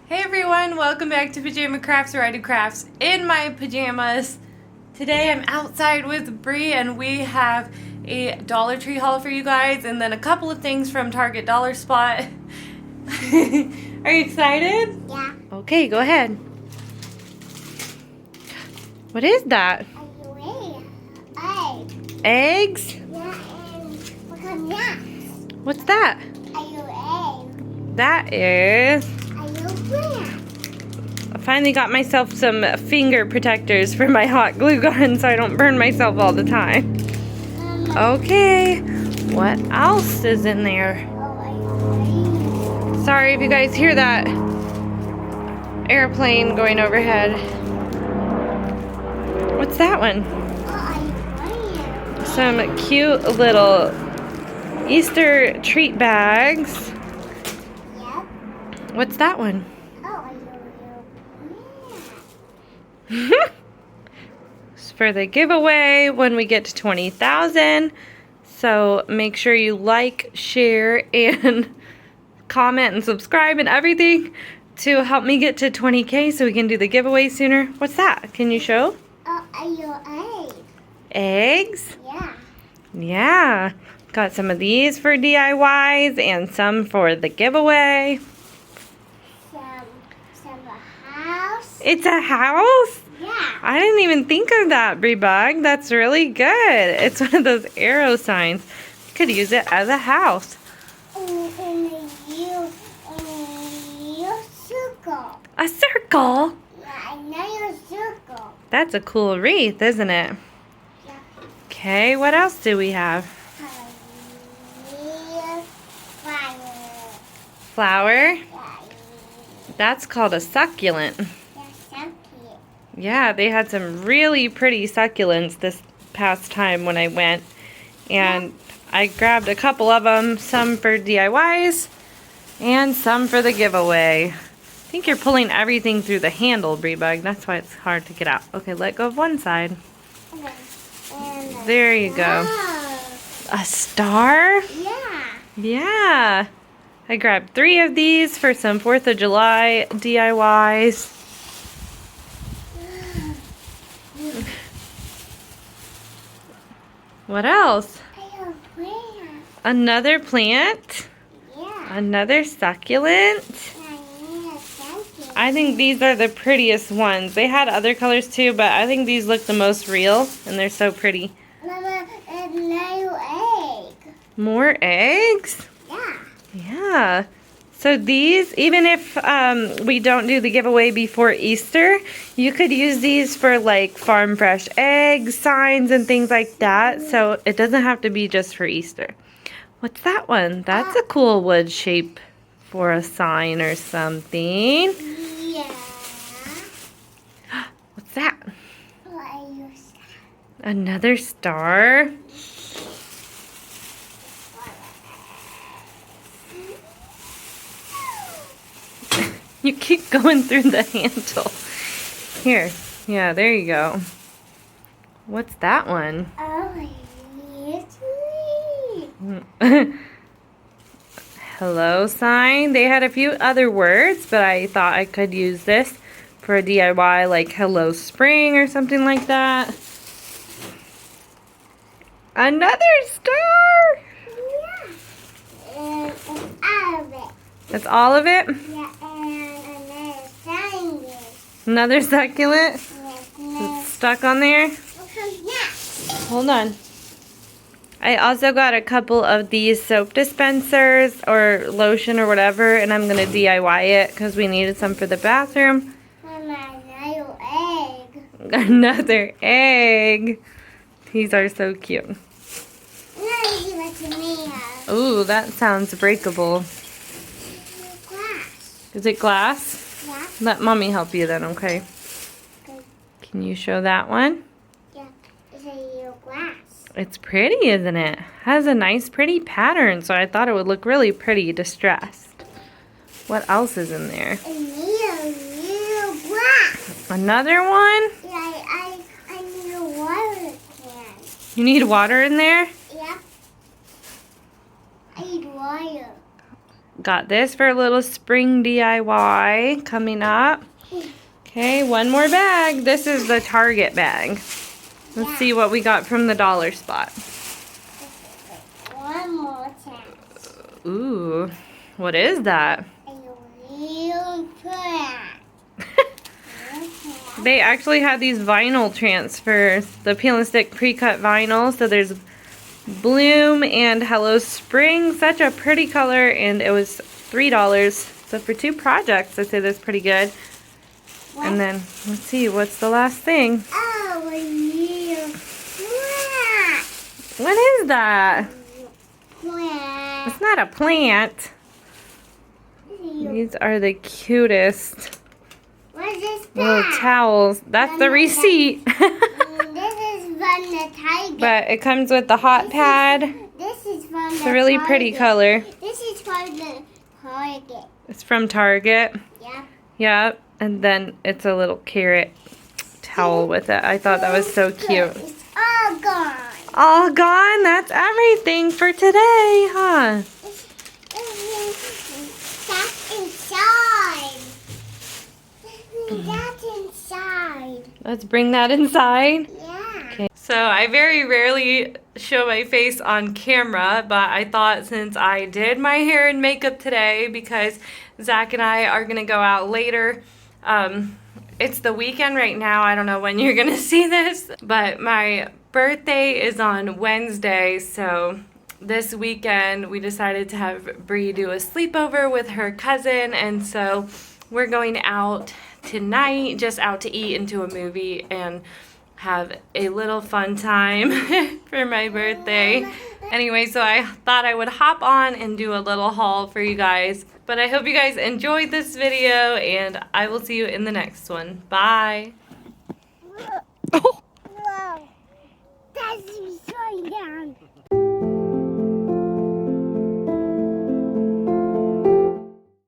Hey everyone, welcome back to Pajama Crafts, where I do crafts in my pajamas. Today I'm outside with Brie and we have a Dollar Tree haul for you guys and then a couple of things from Target Dollar Spot. Are you excited? Yeah. Okay, go ahead. What is that? Eggs. Eggs? Yeah, and look at that. What's that? Are you egg? That is... Are you plant? I finally got myself some finger protectors for my hot glue gun so I don't burn myself all the time. Okay, what else is in there? Sorry if you guys hear that airplane going overhead. What's that one? Some cute little Easter treat bags. Yep. What's that one? It's for the giveaway when we get to 20,000. So make sure you like, share, and comment and subscribe and everything to help me get to 20K so we can do the giveaway sooner. What's that? Can you show? Are you egg? Eggs? Yeah. Yeah. Got some of these for DIYs and some for the giveaway. Some house. It's a house? Yeah. I didn't even think of that, Brie Bug. That's really good. It's one of those arrow signs. You could use it as a house. And you circle. A circle? Yeah, another circle. That's a cool wreath, isn't it? Yeah. Okay, what else do we have? Fire. Flower? Yeah. That's called a succulent. Yeah. Yeah, they had some really pretty succulents this past time when I went. And I grabbed a couple of them, some for DIYs and some for the giveaway. I think you're pulling everything through the handle, Brie Bug. That's why it's hard to get out. Okay, let go of one side. There you go. A star? Yeah. Yeah. I grabbed 3 of these for some 4th of July DIYs. What else? Another plant? Yeah. Another succulent? I think these are the prettiest ones. They had other colors too, but I think these look the most real, and they're so pretty. Mama, another egg. More eggs? Yeah. Yeah. So these, even if we don't do the giveaway before Easter, you could use these for like farm fresh eggs, signs, and things like that. So it doesn't have to be just for Easter. What's that one? That's a cool wood shape for a sign or something. Yeah. What's that? What you Another star. You keep going through the handle. Here. Yeah, there you go. What's that one? Oh, it's Hello sign. They had a few other words, but I thought I could use this for a DIY, like hello spring or something like that. Another star. Yeah. And all of it. That's all of it? Yeah, and another triangle. Another succulent? Yeah, It's stuck on there? Hold on. I also got a couple of these soap dispensers or lotion or whatever, and I'm going to DIY it because we needed some for the bathroom. Mama, another egg. Another egg. These are so cute. No, give it to me. Ooh, that sounds breakable. Glass. Is it glass? Yeah. Let Mommy help you then, okay? Okay. Can you show that one? Yeah. It's a glass. It's pretty, isn't it? Has a nice pretty pattern, so I thought it would look really pretty distressed. What else is in there? I need a glass. Another one? Yeah, I need a water can. You need water in there? Yeah. I need water. got this for a little spring DIY coming up. Okay, one more bag. This is the Target bag. Let's see what we got from the dollar spot. One more chance. Ooh, what is that? A real plant. They actually had these vinyl transfers, the peel and stick pre-cut vinyl. So there's Bloom and Hello Spring, such a pretty color, and it was $3. So for 2 projects, I'd say that's pretty good. What? And then let's see, what's the last thing? Oh, a real plant. What is that? Plant. It's not a plant. These are the cutest What is this little bag? towels. That's the receipt. This is from the Tiger. But it comes with the hot pad. This is from It's a really pretty color. This is from the Target. It's from Target. Yep. Yep. And then it's a little carrot towel with it. I thought that was so cute. It's all gone. All gone? That's everything for today, huh? That's inside. That's inside. Let's bring that inside. Yeah. Okay. So I very rarely show my face on camera, but I thought since I did my hair and makeup today because Zach and I are going to go out later. It's the weekend right now. I don't know when you're going to see this, but my birthday is on Wednesday, so this weekend we decided to have Brie do a sleepover with her cousin, and so we're going out tonight, just out to eat and to a movie and have a little fun time for my birthday. Anyway, so I thought I would hop on and do a little haul for you guys. But I hope you guys enjoyed this video, and I will see you in the next one. Bye!